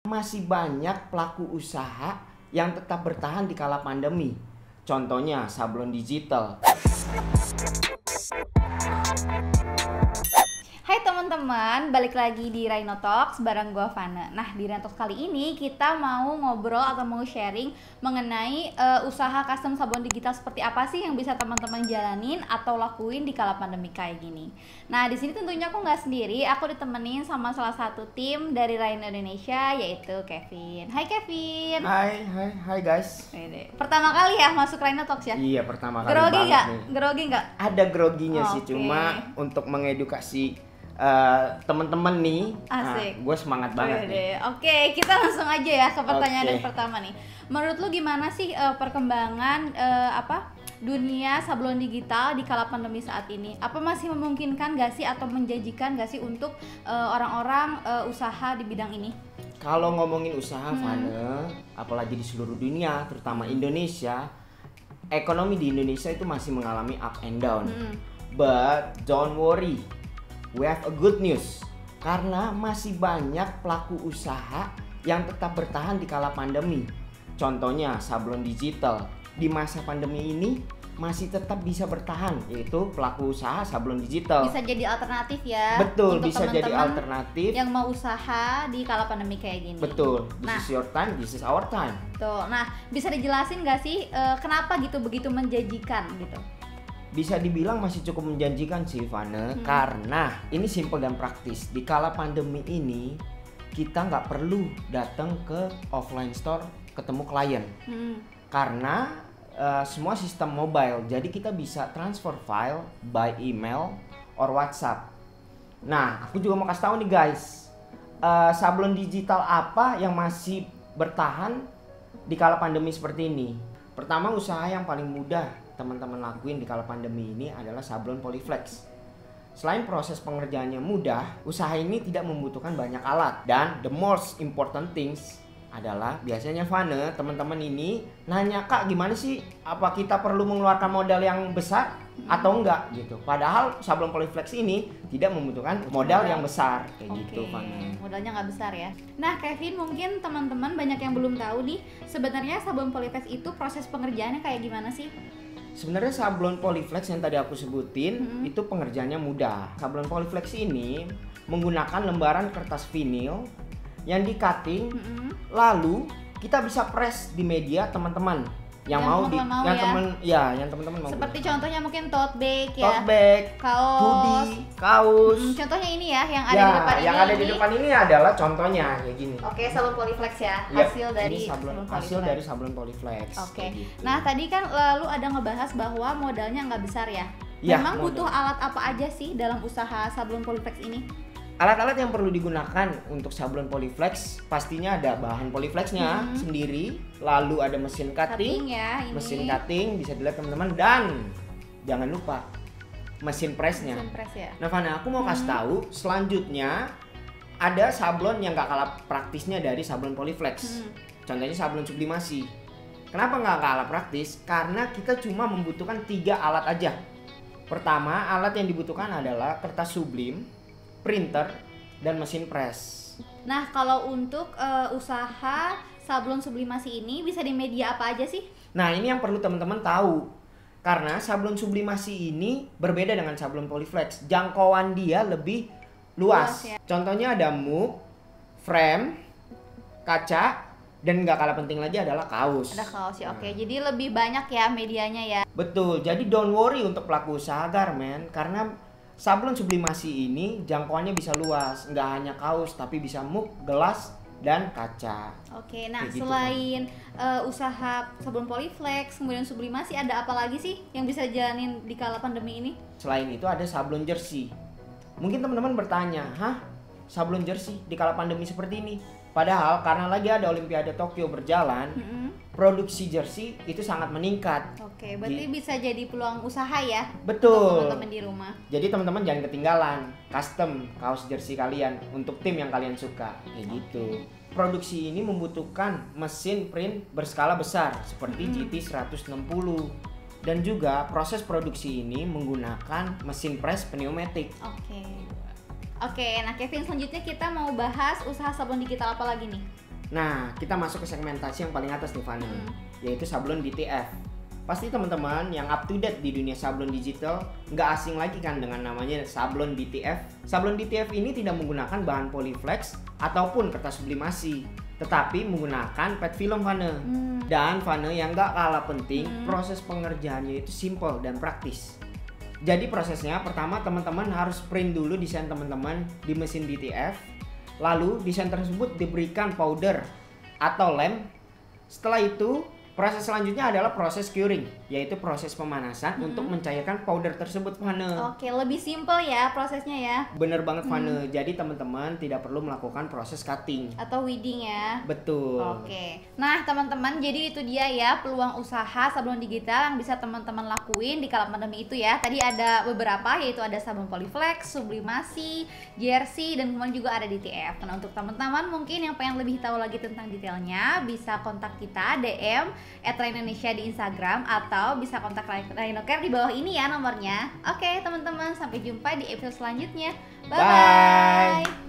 Masih banyak pelaku usaha yang tetap bertahan di kala pandemi. Contohnya sablon digital. Hai teman-teman, balik lagi di Rhino Talks bareng gue Fana. Nah, di Rhino Talks kali ini kita mau ngobrol atau mau sharing mengenai usaha custom sablon digital seperti apa sih yang bisa teman-teman jalanin atau lakuin di kala pandemi kayak gini. Nah, di sini tentunya aku nggak sendiri, aku ditemenin sama salah satu tim dari Rhino Indonesia, yaitu Kevin. Hai Kevin. Hai guys. Pertama kali ya masuk Rhino Talks ya? Iya, pertama kali Grogi banget nggak? nih. Grogi nggak? Ada groginya sih, Oke. cuma untuk mengedukasi teman-teman nih. Asik. Gue semangat banget nih. Oke, kita langsung aja ya ke pertanyaan Oke. yang pertama nih. Menurut lu gimana sih perkembangan dunia sablon digital di kala pandemi saat ini? Apa masih memungkinkan gak sih atau menjanjikan gak sih untuk orang-orang usaha di bidang ini? Kalau ngomongin usaha, Fana, apalagi di seluruh dunia, terutama Indonesia, ekonomi di Indonesia itu masih mengalami up and down. But don't worry, we have a good news. Karena masih banyak pelaku usaha yang tetap bertahan di kala pandemi. Contohnya sablon digital. Di masa pandemi ini masih tetap bisa bertahan, yaitu pelaku usaha sablon digital. Bisa jadi alternatif ya. Betul, untuk bisa jadi teman-teman alternatif. yang mau usaha di kala pandemi kayak gini. Betul, this Nah, is your time, this is our time. tuh. Nah, bisa dijelasin gak sih kenapa gitu begitu menjanjikan gitu? Bisa dibilang masih cukup menjanjikan sih, Vane, karena ini simple dan praktis. Di kala pandemi ini kita nggak perlu datang ke offline store ketemu klien, karena semua sistem mobile. Jadi kita bisa transfer file by email or WhatsApp. Nah, aku juga mau kasih tahu nih guys, sablon digital apa yang masih bertahan di kala pandemi seperti ini. Pertama, usaha yang paling mudah teman-teman lakuin di kala pandemi ini adalah sablon Polyflex. Selain proses pengerjaannya mudah, usaha ini tidak membutuhkan banyak alat. Dan the most important things adalah biasanya Vane, teman-teman ini nanya, "Kak, gimana sih? Apa kita perlu mengeluarkan modal yang besar atau enggak?" gitu. Padahal sablon Polyflex ini tidak membutuhkan modal yang besar kayak gitu, Vane. Modalnya nggak besar ya. Nah, Kevin, mungkin teman-teman banyak yang belum tahu nih, sebenarnya sablon Polyflex itu proses pengerjaannya kayak gimana sih? Sebenarnya sablon Polyflex yang tadi aku sebutin itu pengerjaannya mudah. Sablon Polyflex ini menggunakan lembaran kertas vinil yang di cutting, lalu kita bisa press di media teman-teman yang mau yang teman-teman mau. Seperti contohnya mungkin tote bag ya. Tote bag, kaos, hoodie, kaos. Contohnya ini ya yang ada Ya, di depan yang ini. ada di depan ini adalah contohnya kayak gini. Oke, sablon Polyflex ya. Yap, Hasil dari ini sablon hasil Polyflex. dari sablon Polyflex. Oke. kayak gitu. Nah, tadi kan lalu ada ngebahas bahwa modalnya nggak besar ya. Ya, Memang modal. butuh alat apa aja sih dalam usaha sablon Polyflex ini? Alat-alat yang perlu digunakan untuk sablon Polyflex pastinya ada bahan Polyflexnya sendiri, lalu ada mesin cutting ya ini. mesin cutting bisa dilihat teman-teman, dan jangan lupa mesin pressnya. Mesin press ya. Nah, Fana, aku mau kasih tahu selanjutnya ada sablon yang gak kalah praktisnya dari sablon Polyflex. Contohnya sablon sublimasi. Kenapa nggak kalah praktis? Karena kita cuma membutuhkan 3 alat aja. Pertama, alat yang dibutuhkan adalah kertas sublim, printer, dan mesin press. Nah, kalau untuk usaha sablon sublimasi ini bisa di media apa aja sih? Nah, ini yang perlu teman-teman tahu. Karena sablon sublimasi ini berbeda dengan sablon Polyflex. Jangkauan dia lebih luas. Luas ya. Contohnya ada mug, frame, kaca, dan nggak kalah penting lagi adalah kaos. Ada kaos ya. Oke, jadi lebih banyak ya medianya ya. Betul. Jadi don't worry untuk pelaku usaha garment, karena sablon sublimasi ini jangkauannya bisa luas. Nggak hanya kaos, tapi bisa mug, gelas, dan kaca. Oke, nah Kayak gitu, selain usaha sablon Polyflex, kemudian sublimasi, ada apa lagi sih yang bisa jalanin di kala pandemi ini? Selain itu ada sablon jersey. Mungkin teman-teman bertanya, "Hah? Sablon jersey di kala pandemi seperti ini?" Padahal karena lagi ada Olimpiade Tokyo berjalan, produksi jersey itu sangat meningkat. Oke, berarti bisa jadi peluang usaha ya. Betul. Untuk teman-teman di rumah. Jadi teman-teman jangan ketinggalan custom kaos jersey kalian untuk tim yang kalian suka, kayak gitu. Produksi ini membutuhkan mesin print berskala besar seperti GT 160. Dan juga proses produksi ini menggunakan mesin press pneumatik. Oke, nah Kevin, selanjutnya kita mau bahas usaha sablon digital apa lagi nih? Nah, kita masuk ke segmentasi yang paling atas nih Fana, yaitu sablon DTF. Pasti teman-teman yang up to date di dunia sablon digital nggak asing lagi kan dengan namanya sablon DTF. Sablon DTF ini tidak menggunakan bahan polyflex ataupun kertas sublimasi, tetapi menggunakan PET film Fana. Dan Fana yang nggak kalah penting, proses pengerjaannya itu simple dan praktis. Jadi prosesnya pertama teman-teman harus print dulu desain teman-teman di mesin DTF. Lalu desain tersebut diberikan powder atau lem. Setelah itu proses selanjutnya adalah proses curing, yaitu proses pemanasan untuk mencairkan powder tersebut Fana. Oke, lebih simple ya prosesnya ya. Bener banget Fana. Jadi teman-teman tidak perlu melakukan proses cutting Atau weeding ya. Betul. Oke. Nah, teman-teman, jadi itu dia ya peluang usaha sablon digital yang bisa teman-teman lakuin di kala pandemi itu ya. Tadi ada beberapa, yaitu ada sabun polyflex, sublimasi, jersey, dan kemudian juga ada DTF. Nah, untuk teman-teman mungkin yang pengen lebih tahu lagi tentang detailnya, bisa kontak kita DM @rainonnesia di Instagram atau bisa kontak Rainocare di bawah ini ya nomornya. Oke, teman-teman, sampai jumpa di episode selanjutnya. Bye-bye. Bye.